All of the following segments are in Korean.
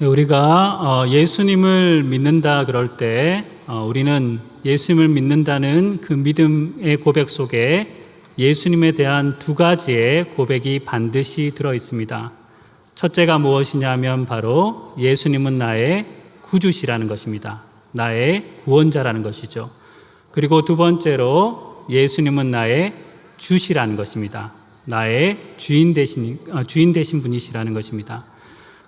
우리가 예수님을 믿는다 그럴 때 우리는 예수님을 믿는다는 그 믿음의 고백 속에 예수님에 대한 두 가지의 고백이 반드시 들어 있습니다. 첫째가 무엇이냐면 바로 예수님은 나의 구주시라는 것입니다. 나의 구원자라는 것이죠. 그리고 두 번째로 예수님은 나의 주시라는 것입니다. 나의 주인 되신 분이시라는 것입니다.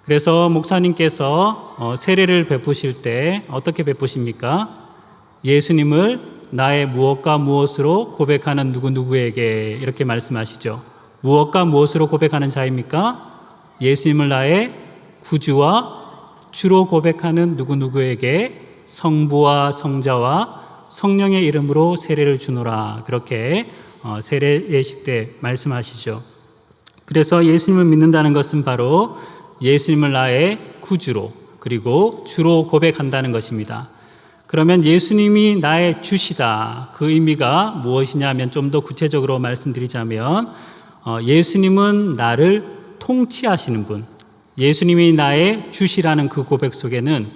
그래서 목사님께서 세례를 베푸실 때 어떻게 베푸십니까? 예수님을 나의 무엇과 무엇으로 고백하는 누구누구에게 이렇게 말씀하시죠. 무엇과 무엇으로 고백하는 자입니까? 예수님을 나의 구주와 주로 고백하는 누구누구에게 성부와 성자와 성령의 이름으로 세례를 주노라. 그렇게 세례 예식 때 말씀하시죠. 그래서 예수님을 믿는다는 것은 바로 예수님을 나의 구주로 그리고 주로 고백한다는 것입니다. 그러면 예수님이 나의 주시다. 그 의미가 무엇이냐면 좀 더 구체적으로 말씀드리자면 예수님은 나를 통치하시는 분, 예수님이 나의 주시라는 그 고백 속에는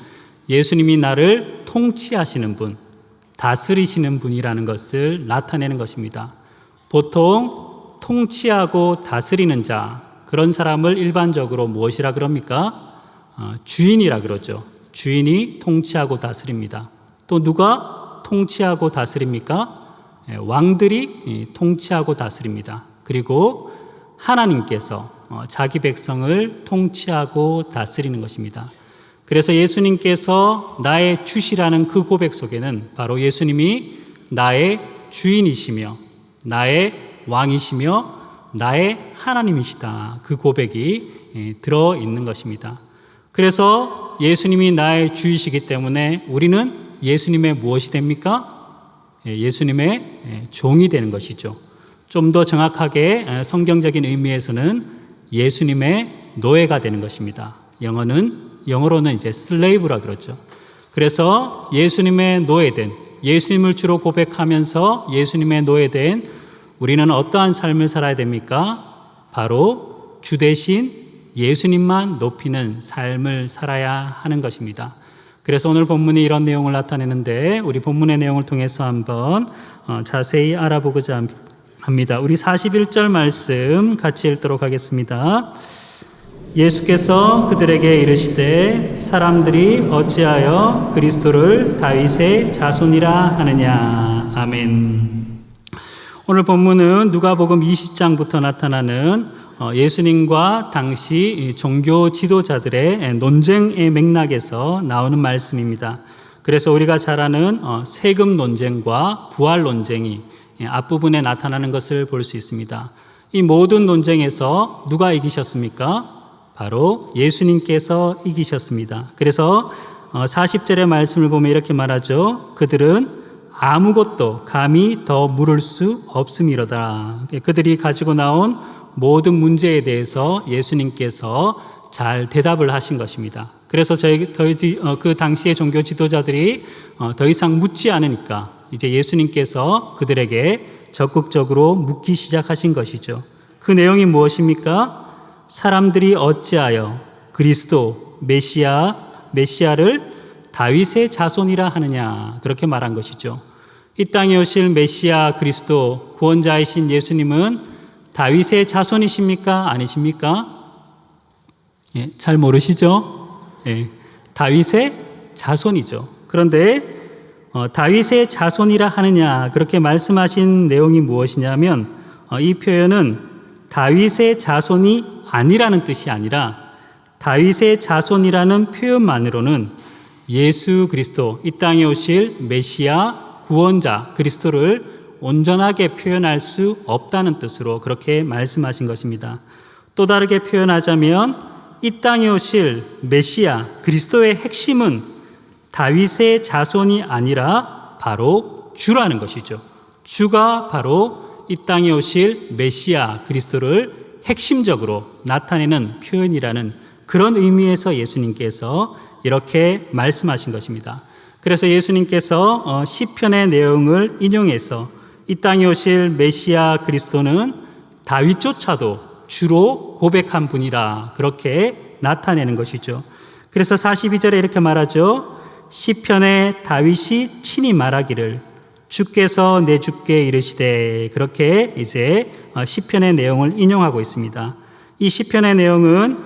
예수님이 나를 통치하시는 분, 다스리시는 분이라는 것을 나타내는 것입니다. 보통 통치하고 다스리는 자, 그런 사람을 일반적으로 무엇이라 그럽니까? 주인이라 그러죠. 주인이 통치하고 다스립니다. 또 누가 통치하고 다스립니까? 왕들이 통치하고 다스립니다. 그리고 하나님께서 자기 백성을 통치하고 다스리는 것입니다. 그래서 예수님께서 나의 주시라는 그 고백 속에는 바로 예수님이 나의 주인이시며 나의 왕이시며 나의 하나님이시다. 그 고백이 들어있는 것입니다. 그래서 예수님이 나의 주이시기 때문에 우리는 예수님의 무엇이 됩니까? 예수님의 종이 되는 것이죠. 좀 더 정확하게 성경적인 의미에서는 예수님의 노예가 되는 것입니다. 영어로는 이제 슬레이브라 그러죠. 그래서 예수님의 노예된, 예수님을 주로 고백하면서 예수님의 노예된 우리는 어떠한 삶을 살아야 됩니까? 바로 주 대신 예수님만 높이는 삶을 살아야 하는 것입니다. 그래서 오늘 본문이 이런 내용을 나타내는데 우리 본문의 내용을 통해서 한번 자세히 알아보고자 합니다. 우리 41절 말씀 같이 읽도록 하겠습니다. 예수께서 그들에게 이르시되 사람들이 어찌하여 그리스도를 다윗의 자손이라 하느냐. 아멘. 오늘 본문은 누가복음 20장부터 나타나는 예수님과 당시 종교 지도자들의 논쟁의 맥락에서 나오는 말씀입니다. 그래서 우리가 잘 아는 세금 논쟁과 부활 논쟁이 앞부분에 나타나는 것을 볼 수 있습니다. 이 모든 논쟁에서 누가 이기셨습니까? 바로 예수님께서 이기셨습니다. 그래서 40절의 말씀을 보면 이렇게 말하죠. 그들은 아무것도 감히 더 물을 수 없음이로다. 그들이 가지고 나온 모든 문제에 대해서 예수님께서 잘 대답을 하신 것입니다. 그래서 그 당시의 종교 지도자들이 더 이상 묻지 않으니까 이제 예수님께서 그들에게 적극적으로 묻기 시작하신 것이죠. 그 내용이 무엇입니까? 사람들이 어찌하여 그리스도 메시아를 다윗의 자손이라 하느냐, 그렇게 말한 것이죠. 이 땅에 오실 메시아 그리스도 구원자이신 예수님은 다윗의 자손이십니까? 아니십니까? 잘 모르시죠? 다윗의 자손이죠. 그런데 다윗의 자손이라 하느냐, 그렇게 말씀하신 내용이 무엇이냐면 이 표현은 다윗의 자손이 아니라는 뜻이 아니라 다윗의 자손이라는 표현만으로는 예수 그리스도, 이 땅에 오실 메시아 구원자 그리스도를 온전하게 표현할 수 없다는 뜻으로 그렇게 말씀하신 것입니다. 또 다르게 표현하자면 이 땅에 오실 메시아 그리스도의 핵심은 다윗의 자손이 아니라 바로 주라는 것이죠. 주가 바로 이 땅에 오실 메시아 그리스도를 핵심적으로 나타내는 표현이라는 그런 의미에서 예수님께서 이렇게 말씀하신 것입니다. 그래서 예수님께서 시편의 내용을 인용해서 이 땅에 오실 메시아 그리스도는 다윗조차도 주로 고백한 분이라 그렇게 나타내는 것이죠. 그래서 42절에 이렇게 말하죠. 시편에 다윗이 친히 말하기를 주께서 내 주께 이르시되, 그렇게 이제 시편의 내용을 인용하고 있습니다. 이 시편의 내용은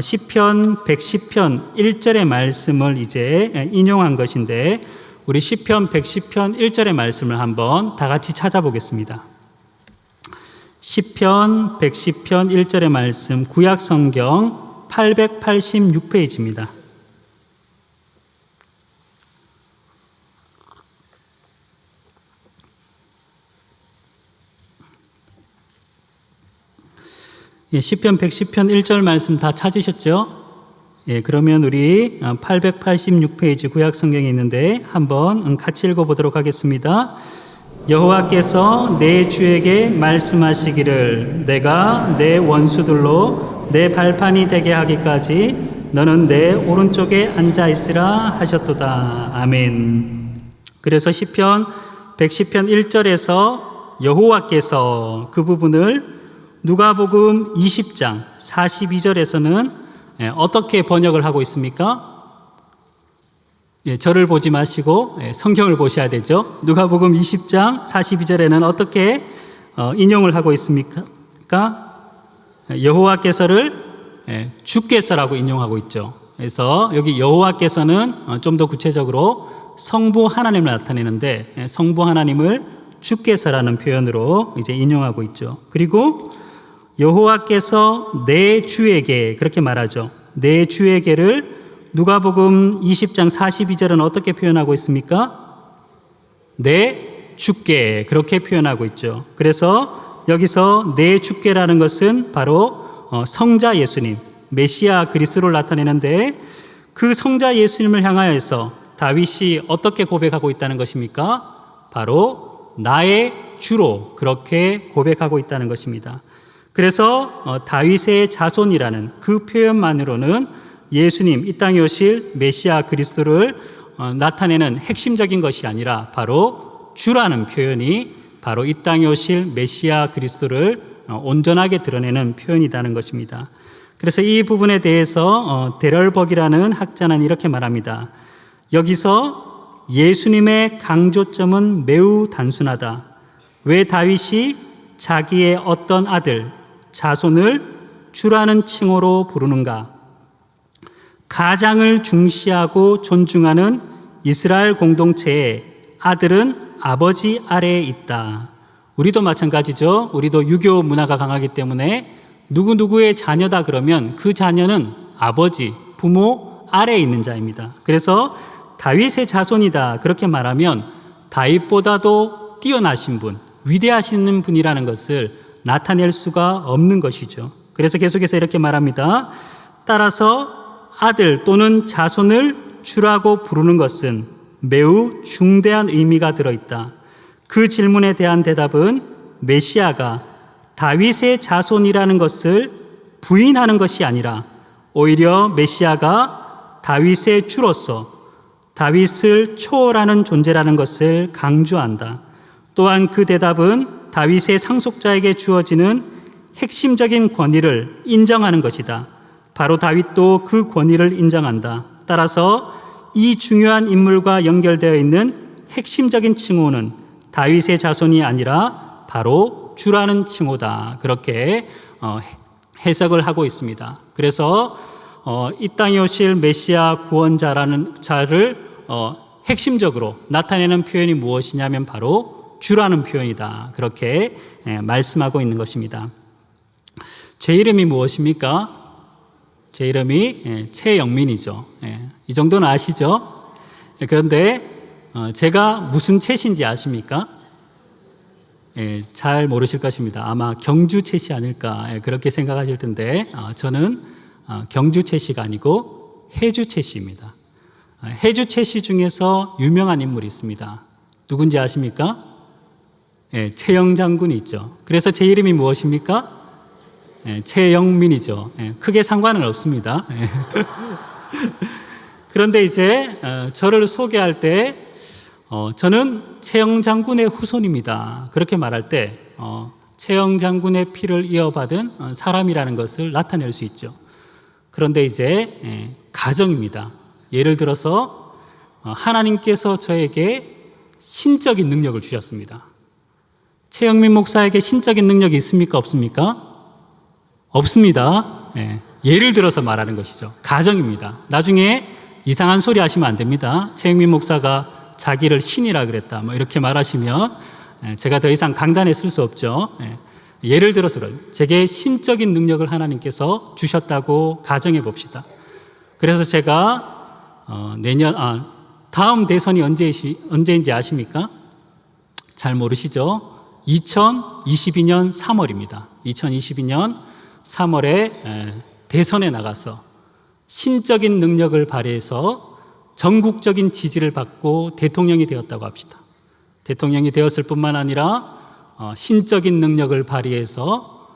시편 110편 1절의 말씀을 이제 인용한 것인데, 우리 시편 110편 1절의 말씀을 한번 다 같이 찾아보겠습니다. 시편 110편 1절의 말씀, 구약 성경 886페이지입니다. 시편 110편 1절 말씀 다 찾으셨죠? 그러면 우리 886페이지 구약 성경에 있는데 한번 같이 읽어보도록 하겠습니다. 여호와께서 내 주에게 말씀하시기를 내가 내 원수들로 내 발판이 되게 하기까지 너는 내 오른쪽에 앉아 있으라 하셨도다. 아멘. 그래서 시편 110편 1절에서 여호와께서 그 부분을 누가복음 20장 42절에서는 어떻게 번역을 하고 있습니까? 저를 보지 마시고 성경을 보셔야 되죠. 누가복음 20장 42절에는 어떻게 인용을 하고 있습니까? 여호와께서를 주께서라고 인용하고 있죠. 그래서 여기 여호와께서는 좀 더 구체적으로 성부 하나님을 나타내는데, 성부 하나님을 주께서라는 표현으로 이제 인용하고 있죠. 그리고 여호와께서 내 주에게, 그렇게 말하죠. 내 주에게를 누가복음 20장 42절은 어떻게 표현하고 있습니까? 내 주께, 그렇게 표현하고 있죠. 그래서 여기서 내 주께라는 것은 바로 성자 예수님, 메시아 그리스도를 나타내는데, 그 성자 예수님을 향하여서 다윗이 어떻게 고백하고 있다는 것입니까? 바로 나의 주로 그렇게 고백하고 있다는 것입니다. 그래서 다윗의 자손이라는 그 표현만으로는 예수님, 이 땅에 오실 메시아 그리스도를 나타내는 핵심적인 것이 아니라 바로 주라는 표현이 바로 이 땅에 오실 메시아 그리스도를 온전하게 드러내는 표현이라는 것입니다. 그래서 이 부분에 대해서 데럴벅이라는 학자는 이렇게 말합니다. 여기서 예수님의 강조점은 매우 단순하다. 왜 다윗이 자기의 어떤 아들, 자손을 주라는 칭호로 부르는가? 가장을 중시하고 존중하는 이스라엘 공동체에 아들은 아버지 아래에 있다. 우리도 마찬가지죠. 우리도 유교 문화가 강하기 때문에 누구누구의 자녀다 그러면 그 자녀는 아버지, 부모 아래에 있는 자입니다. 그래서 다윗의 자손이다 그렇게 말하면 다윗보다도 뛰어나신 분, 위대하신 분이라는 것을 나타낼 수가 없는 것이죠. 그래서 계속해서 이렇게 말합니다. 따라서 아들 또는 자손을 주라고 부르는 것은 매우 중대한 의미가 들어있다. 그 질문에 대한 대답은 메시아가 다윗의 자손이라는 것을 부인하는 것이 아니라 오히려 메시아가 다윗의 주로서 다윗을 초월하는 존재라는 것을 강조한다. 또한 그 대답은 다윗의 상속자에게 주어지는 핵심적인 권위를 인정하는 것이다. 바로 다윗도 그 권위를 인정한다. 따라서 이 중요한 인물과 연결되어 있는 핵심적인 칭호는 다윗의 자손이 아니라 바로 주라는 칭호다. 그렇게 해석을 하고 있습니다. 그래서 이 땅에 오실 메시아 구원자라는 자를 핵심적으로 나타내는 표현이 무엇이냐면 바로 주라는 표현이다. 그렇게 말씀하고 있는 것입니다. 제 이름이 무엇입니까? 제 이름이 최영민이죠. 이 정도는 아시죠? 그런데 제가 무슨 채신지 아십니까? 잘 모르실 것입니다. 아마 경주 채시 아닐까 그렇게 생각하실 텐데 저는 경주 채시가 아니고 해주 채시입니다. 해주 채시 중에서 유명한 인물이 있습니다. 누군지 아십니까? 최영 장군이 있죠. 그래서 제 이름이 무엇입니까? 최영민이죠. 크게 상관은 없습니다. 그런데 이제 저를 소개할 때 저는 최영 장군의 후손입니다. 그렇게 말할 때 최영 장군의 피를 이어받은 사람이라는 것을 나타낼 수 있죠. 그런데 이제 가정입니다. 예를 들어서 하나님께서 저에게 신적인 능력을 주셨습니다. 최영민 목사에게 신적인 능력이 있습니까? 없습니까? 없습니다. 예를 들어서 말하는 것이죠. 가정입니다. 나중에 이상한 소리 하시면 안 됩니다. 최영민 목사가 자기를 신이라 그랬다, 뭐 이렇게 말하시면 제가 더 이상 강단에 쓸 수 없죠. 예를 들어서 제게 신적인 능력을 하나님께서 주셨다고 가정해 봅시다. 그래서 제가 다음 대선이 언제인지 아십니까? 잘 모르시죠? 2022년 3월입니다. 2022년 3월에 대선에 나가서 신적인 능력을 발휘해서 전국적인 지지를 받고 대통령이 되었다고 합시다. 대통령이 되었을 뿐만 아니라 신적인 능력을 발휘해서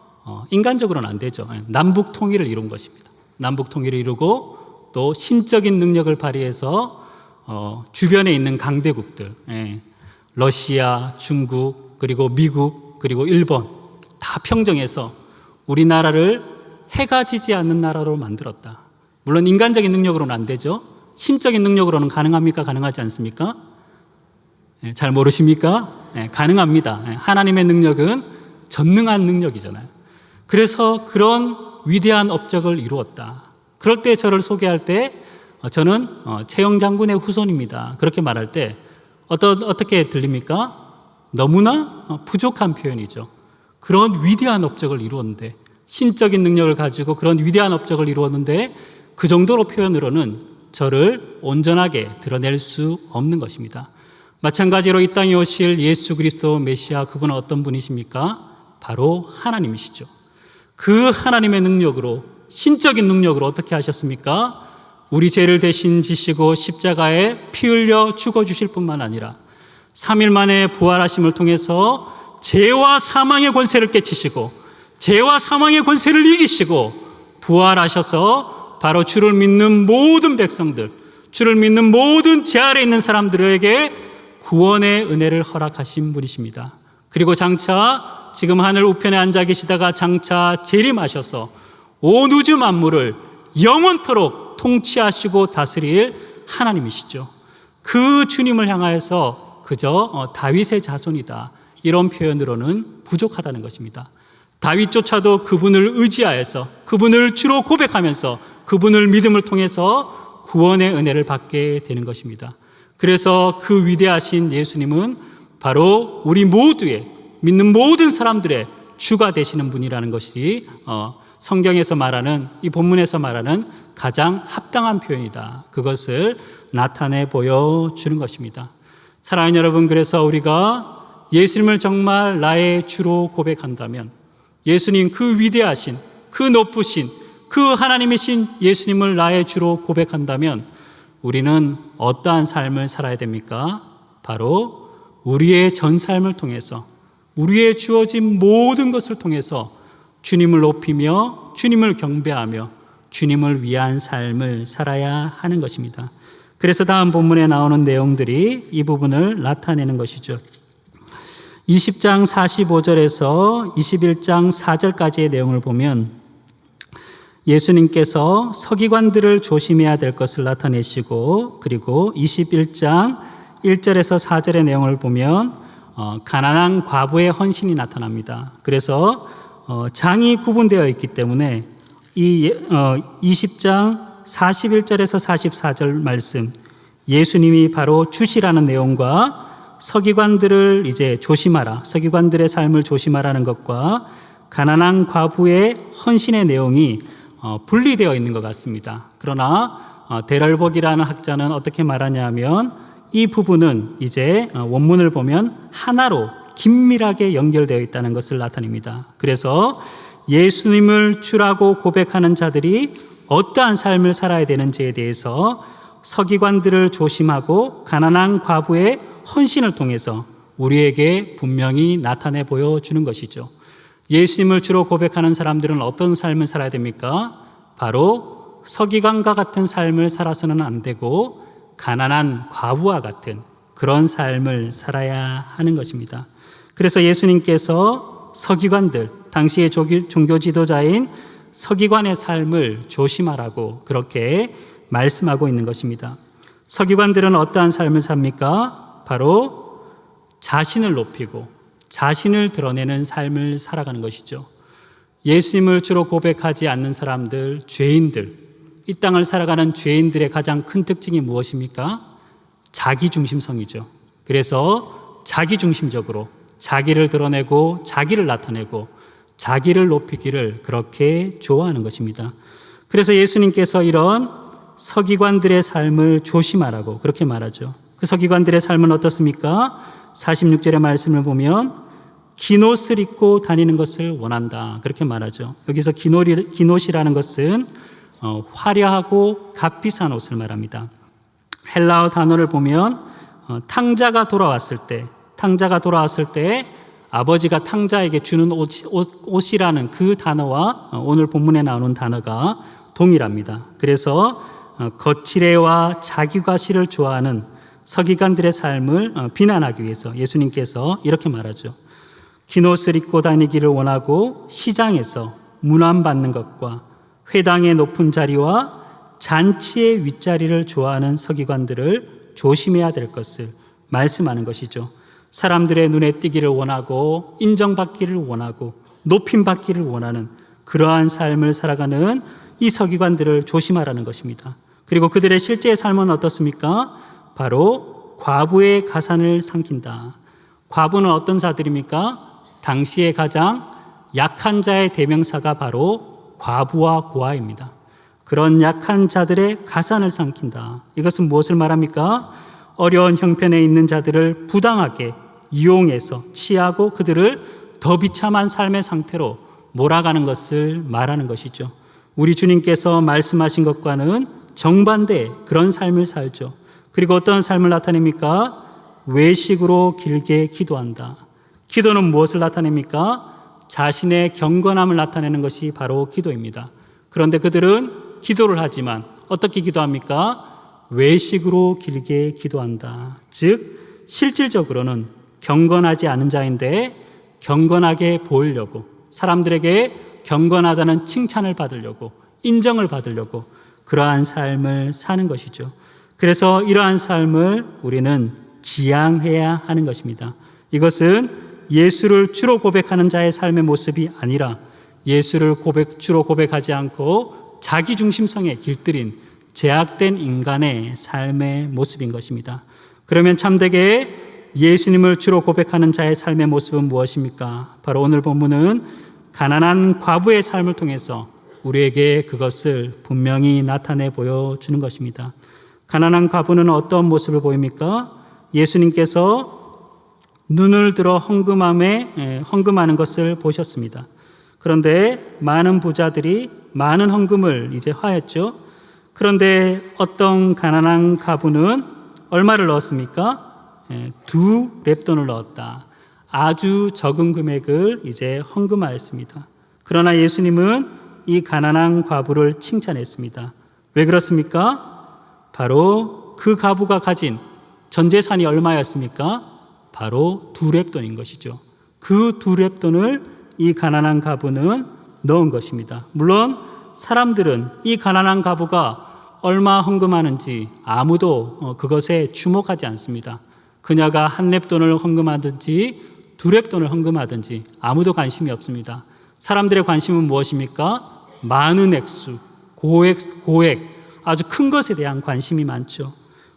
인간적으로는 안 되죠. 남북 통일을 이룬 것입니다. 남북 통일을 이루고 또 신적인 능력을 발휘해서 주변에 있는 강대국들, 러시아, 중국, 그리고 미국, 그리고 일본 다 평정해서 우리나라를 해가 지지 않는 나라로 만들었다. 물론 인간적인 능력으로는 안 되죠. 신적인 능력으로는 가능합니까? 가능하지 않습니까? 잘 모르십니까? 가능합니다. 하나님의 능력은 전능한 능력이잖아요. 그래서 그런 위대한 업적을 이루었다. 그럴 때 저를 소개할 때 저는 최영 장군의 후손입니다. 그렇게 말할 때 어떻게 들립니까? 너무나 부족한 표현이죠. 그런 위대한 업적을 이루었는데, 신적인 능력을 가지고 그런 위대한 업적을 이루었는데 그 정도로 표현으로는 저를 온전하게 드러낼 수 없는 것입니다. 마찬가지로 이 땅에 오실 예수 그리스도 메시아, 그분은 어떤 분이십니까? 바로 하나님이시죠. 그 하나님의 능력으로, 신적인 능력으로 어떻게 하셨습니까? 우리 죄를 대신 지시고 십자가에 피 흘려 죽어주실 뿐만 아니라 3일 만에 부활하심을 통해서 죄와 사망의 권세를 깨치시고 죄와 사망의 권세를 이기시고 부활하셔서 바로 주를 믿는 모든 백성들, 주를 믿는 모든 죄 아래 있는 사람들에게 구원의 은혜를 허락하신 분이십니다. 그리고 장차 지금 하늘 우편에 앉아 계시다가 장차 재림하셔서 온 우주 만물을 영원토록 통치하시고 다스릴 하나님이시죠. 그 주님을 향하여서 그저 다윗의 자손이다, 이런 표현으로는 부족하다는 것입니다. 다윗조차도 그분을 의지하여서 그분을 주로 고백하면서 그분을 믿음을 통해서 구원의 은혜를 받게 되는 것입니다. 그래서 그 위대하신 예수님은 바로 우리 모두의, 믿는 모든 사람들의 주가 되시는 분이라는 것이 성경에서 말하는, 이 본문에서 말하는 가장 합당한 표현이다. 그것을 나타내 보여주는 것입니다. 사랑하는 여러분, 그래서 우리가 예수님을 정말 나의 주로 고백한다면, 예수님 그 위대하신, 그 높으신, 그 하나님이신 예수님을 나의 주로 고백한다면 우리는 어떠한 삶을 살아야 됩니까? 바로 우리의 전 삶을 통해서, 우리의 주어진 모든 것을 통해서 주님을 높이며 주님을 경배하며 주님을 위한 삶을 살아야 하는 것입니다. 그래서 다음 본문에 나오는 내용들이 이 부분을 나타내는 것이죠. 20장 45절에서 21장 4절까지의 내용을 보면 예수님께서 서기관들을 조심해야 될 것을 나타내시고, 그리고 21장 1절에서 4절의 내용을 보면 가난한 과부의 헌신이 나타납니다. 그래서 장이 구분되어 있기 때문에 이 20장 41절에서 44절 말씀, 예수님이 바로 주시라는 내용과 서기관들을 이제 조심하라, 서기관들의 삶을 조심하라는 것과 가난한 과부의 헌신의 내용이 분리되어 있는 것 같습니다. 그러나 데럴복이라는 학자는 어떻게 말하냐면 이 부분은 이제 원문을 보면 하나로 긴밀하게 연결되어 있다는 것을 나타냅니다. 그래서 예수님을 주라고 고백하는 자들이 어떠한 삶을 살아야 되는지에 대해서 서기관들을 조심하고 가난한 과부의 헌신을 통해서 우리에게 분명히 나타내 보여주는 것이죠. 예수님을 주로 고백하는 사람들은 어떤 삶을 살아야 됩니까? 바로 서기관과 같은 삶을 살아서는 안 되고 가난한 과부와 같은 그런 삶을 살아야 하는 것입니다. 그래서 예수님께서 서기관들, 당시의 종교 지도자인 서기관의 삶을 조심하라고 그렇게 말씀하고 있는 것입니다. 서기관들은 어떠한 삶을 삽니까? 바로 자신을 높이고 자신을 드러내는 삶을 살아가는 것이죠. 예수님을 주로 고백하지 않는 사람들, 죄인들, 이 땅을 살아가는 죄인들의 가장 큰 특징이 무엇입니까? 자기중심성이죠. 그래서 자기중심적으로 자기를 드러내고 자기를 나타내고 자기를 높이기를 그렇게 좋아하는 것입니다. 그래서 예수님께서 이런 서기관들의 삶을 조심하라고 그렇게 말하죠. 그 서기관들의 삶은 어떻습니까? 46절의 말씀을 보면 긴 옷을 입고 다니는 것을 원한다 그렇게 말하죠. 여기서 긴 옷이라는 것은 화려하고 값비싼 옷을 말합니다. 헬라어 단어를 보면 탕자가 돌아왔을 때 아버지가 탕자에게 주는 옷이라는 그 단어와 오늘 본문에 나오는 단어가 동일합니다. 그래서 거칠애와 자기과시를 좋아하는 서기관들의 삶을 비난하기 위해서 예수님께서 이렇게 말하죠. 긴 옷을 입고 다니기를 원하고 시장에서 문안받는 것과 회당의 높은 자리와 잔치의 윗자리를 좋아하는 서기관들을 조심해야 될 것을 말씀하는 것이죠. 사람들의 눈에 띄기를 원하고 인정받기를 원하고 높임받기를 원하는 그러한 삶을 살아가는 이 서기관들을 조심하라는 것입니다. 그리고 그들의 실제의 삶은 어떻습니까? 바로 과부의 가산을 삼킨다. 과부는 어떤 자들입니까? 당시에 가장 약한 자의 대명사가 바로 과부와 고아입니다. 그런 약한 자들의 가산을 삼킨다. 이것은 무엇을 말합니까? 어려운 형편에 있는 자들을 부당하게 이용해서 취하고 그들을 더 비참한 삶의 상태로 몰아가는 것을 말하는 것이죠. 우리 주님께서 말씀하신 것과는 정반대의 그런 삶을 살죠. 그리고 어떤 삶을 나타냅니까? 외식으로 길게 기도한다. 기도는 무엇을 나타냅니까? 자신의 경건함을 나타내는 것이 바로 기도입니다. 그런데 그들은 기도를 하지만 어떻게 기도합니까? 외식으로 길게 기도한다. 즉 실질적으로는 경건하지 않은 자인데 경건하게 보이려고 사람들에게 경건하다는 칭찬을 받으려고 인정을 받으려고 그러한 삶을 사는 것이죠. 그래서 이러한 삶을 우리는 지양해야 하는 것입니다. 이것은 예수를 주로 고백하는 자의 삶의 모습이 아니라 예수를 주로 고백하지 않고 자기중심성에 길들인 제약된 인간의 삶의 모습인 것입니다. 그러면 참되게 예수님을 주로 고백하는 자의 삶의 모습은 무엇입니까? 바로 오늘 본문은 가난한 과부의 삶을 통해서 우리에게 그것을 분명히 나타내 보여주는 것입니다. 가난한 과부는 어떤 모습을 보입니까? 예수님께서 눈을 들어 헌금하는 것을 보셨습니다. 그런데 많은 부자들이 많은 헌금을 이제 하였죠. 그런데 어떤 가난한 과부는 얼마를 넣었습니까? 2렙돈을 넣었다. 아주 적은 금액을 이제 헌금하였습니다. 그러나 예수님은 이 가난한 과부를 칭찬했습니다. 왜 그렇습니까? 바로 그 과부가 가진 전 재산이 얼마였습니까? 바로 2렙돈인 것이죠. 그 2렙돈을 이 가난한 과부는 넣은 것입니다. 물론 사람들은 이 가난한 과부가 얼마 헌금하는지 아무도 그것에 주목하지 않습니다. 그녀가 1렙돈을 헌금하든지 2렙돈을 헌금하든지 아무도 관심이 없습니다. 사람들의 관심은 무엇입니까? 많은 액수, 고액, 아주 큰 것에 대한 관심이 많죠.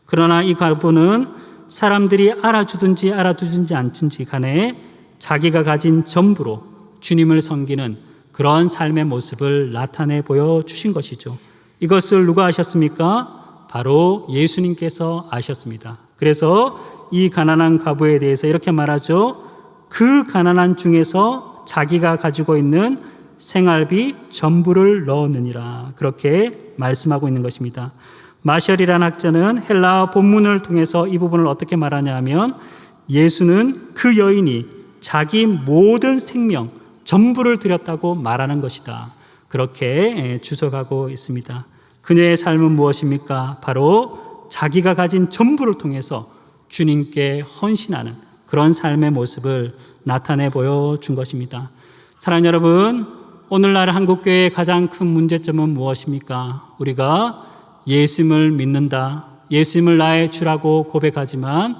그러나 이 과부는 사람들이 알아주든지 알아주든지 않든지 간에 자기가 가진 전부로 주님을 섬기는 그런 삶의 모습을 나타내 보여주신 것이죠. 이것을 누가 아셨습니까? 바로 예수님께서 아셨습니다. 그래서 이 가난한 과부에 대해서 이렇게 말하죠. 그 가난한 중에서 자기가 가지고 있는 생활비 전부를 넣었느니라. 그렇게 말씀하고 있는 것입니다. 마셜이라는 학자는 헬라어 본문을 통해서 이 부분을 어떻게 말하냐 하면 예수는 그 여인이 자기 모든 생명 전부를 드렸다고 말하는 것이다. 그렇게 주석하고 있습니다. 그녀의 삶은 무엇입니까? 바로 자기가 가진 전부를 통해서 주님께 헌신하는 그런 삶의 모습을 나타내 보여준 것입니다. 사랑하는 여러분, 오늘날 한국교회의 가장 큰 문제점은 무엇입니까? 우리가 예수님을 믿는다, 예수님을 나의 주라고 고백하지만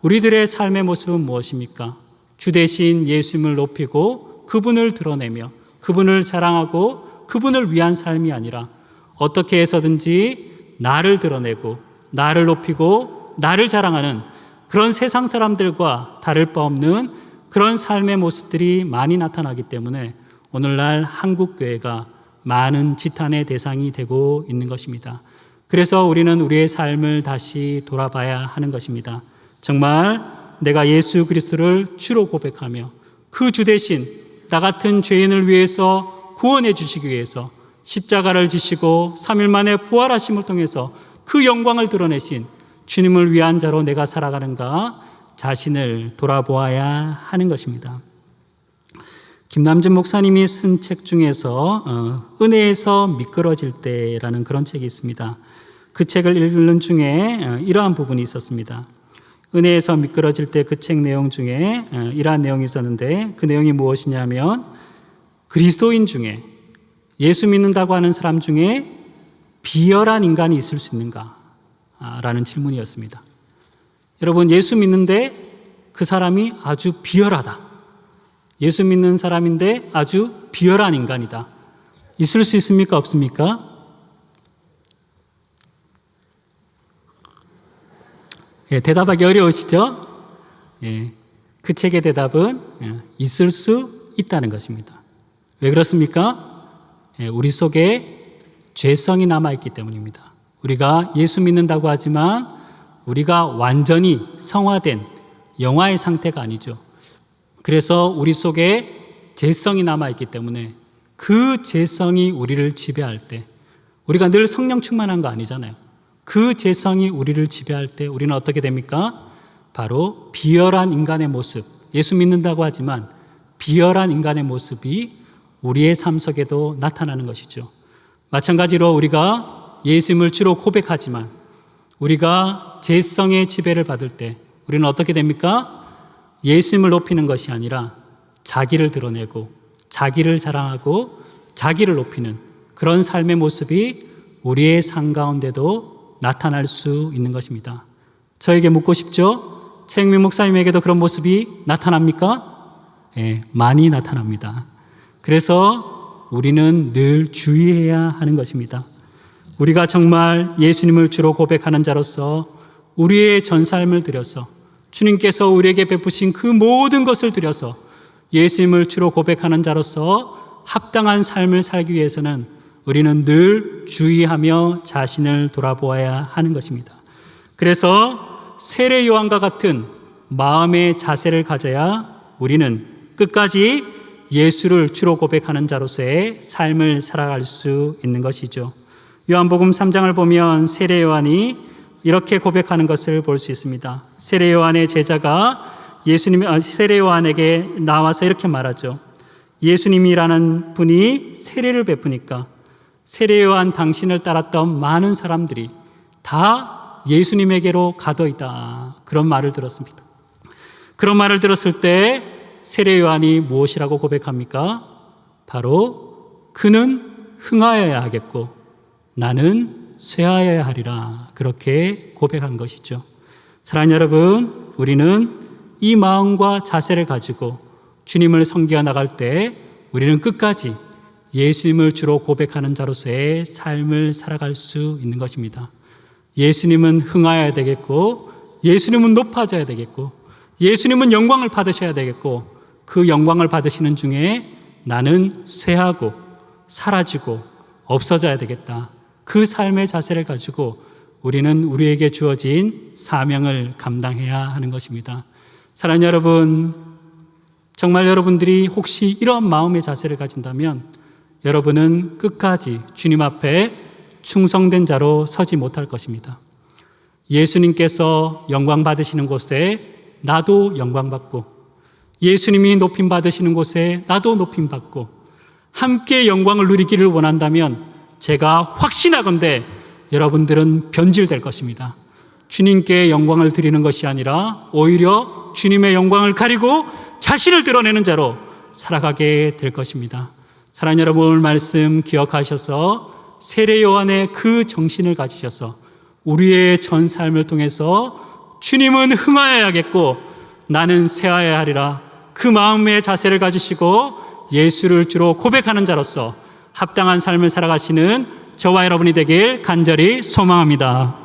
우리들의 삶의 모습은 무엇입니까? 주 대신 예수님을 높이고 그분을 드러내며 그분을 자랑하고 그분을 위한 삶이 아니라 어떻게 해서든지 나를 드러내고 나를 높이고 나를 자랑하는 그런 세상 사람들과 다를 바 없는 그런 삶의 모습들이 많이 나타나기 때문에 오늘날 한국교회가 많은 지탄의 대상이 되고 있는 것입니다. 그래서 우리는 우리의 삶을 다시 돌아봐야 하는 것입니다. 정말 내가 예수 그리스도를 주로 고백하며 그 주 대신 나 같은 죄인을 위해서 구원해 주시기 위해서 십자가를 지시고 3일 만에 부활하심을 통해서 그 영광을 드러내신 주님을 위한 자로 내가 살아가는가 자신을 돌아보아야 하는 것입니다. 김남준 목사님이 쓴 책 중에서 은혜에서 미끄러질 때라는 그런 책이 있습니다. 그 책을 읽는 중에 이러한 부분이 있었습니다. 은혜에서 미끄러질 때 그 책 내용 중에 이러한 내용이 있었는데 그 내용이 무엇이냐면 그리스도인 중에 예수 믿는다고 하는 사람 중에 비열한 인간이 있을 수 있는가? 라는 질문이었습니다. 여러분, 예수 믿는데 그 사람이 아주 비열하다. 예수 믿는 사람인데 아주 비열한 인간이다. 있을 수 있습니까? 없습니까? 예, 대답하기 어려우시죠? 예, 그 책의 대답은 있을 수 있다는 것입니다. 왜 그렇습니까? 예, 우리 속에 죄성이 남아있기 때문입니다. 우리가 예수 믿는다고 하지만 우리가 완전히 성화된 영화의 상태가 아니죠. 그래서 우리 속에 죄성이 남아있기 때문에 그 죄성이 우리를 지배할 때 우리가 늘 성령 충만한 거 아니잖아요. 그 죄성이 우리를 지배할 때 우리는 어떻게 됩니까? 바로 비열한 인간의 모습, 예수 믿는다고 하지만 비열한 인간의 모습이 우리의 삶 속에도 나타나는 것이죠. 마찬가지로 우리가 예수님을 주로 고백하지만 우리가 죄성의 지배를 받을 때 우리는 어떻게 됩니까? 예수님을 높이는 것이 아니라 자기를 드러내고 자기를 자랑하고 자기를 높이는 그런 삶의 모습이 우리의 삶 가운데도 나타날 수 있는 것입니다. 저에게 묻고 싶죠? 최영민 목사님에게도 그런 모습이 나타납니까? 예, 많이 나타납니다. 그래서 우리는 늘 주의해야 하는 것입니다. 우리가 정말 예수님을 주로 고백하는 자로서 우리의 전 삶을 들여서 주님께서 우리에게 베푸신 그 모든 것을 들여서 예수님을 주로 고백하는 자로서 합당한 삶을 살기 위해서는 우리는 늘 주의하며 자신을 돌아보아야 하는 것입니다. 그래서 세례 요한과 같은 마음의 자세를 가져야 우리는 끝까지 예수를 주로 고백하는 자로서의 삶을 살아갈 수 있는 것이죠. 요한복음 3장을 보면 세례 요한이 이렇게 고백하는 것을 볼 수 있습니다. 세례 요한의 제자가 세례 요한에게 나와서 이렇게 말하죠. 예수님이라는 분이 세례를 베푸니까 세례 요한 당신을 따랐던 많은 사람들이 다 예수님에게로 가더이다. 그런 말을 들었습니다. 그런 말을 들었을 때 세례 요한이 무엇이라고 고백합니까? 바로 그는 흥하여야 하겠고 나는 쇠하여야 하리라. 그렇게 고백한 것이죠. 사랑하는 여러분, 우리는 이 마음과 자세를 가지고 주님을 섬겨 나갈 때 우리는 끝까지 예수님을 주로 고백하는 자로서의 삶을 살아갈 수 있는 것입니다. 예수님은 흥하여야 되겠고 예수님은 높아져야 되겠고 예수님은 영광을 받으셔야 되겠고 그 영광을 받으시는 중에 나는 쇠하고 사라지고 없어져야 되겠다. 그 삶의 자세를 가지고 우리는 우리에게 주어진 사명을 감당해야 하는 것입니다. 사랑하는 여러분, 정말 여러분들이 혹시 이런 마음의 자세를 가진다면 여러분은 끝까지 주님 앞에 충성된 자로 서지 못할 것입니다. 예수님께서 영광 받으시는 곳에 나도 영광 받고 예수님이 높임 받으시는 곳에 나도 높임 받고 함께 영광을 누리기를 원한다면 제가 확신하건대 여러분들은 변질될 것입니다. 주님께 영광을 드리는 것이 아니라 오히려 주님의 영광을 가리고 자신을 드러내는 자로 살아가게 될 것입니다. 사랑하는 여러분, 오늘 말씀 기억하셔서 세례 요한의 그 정신을 가지셔서 우리의 전 삶을 통해서 주님은 흥하여야겠고 나는 쇠하여야 하리라, 그 마음의 자세를 가지시고 예수를 주로 고백하는 자로서 합당한 삶을 살아가시는 저와 여러분이 되길 간절히 소망합니다.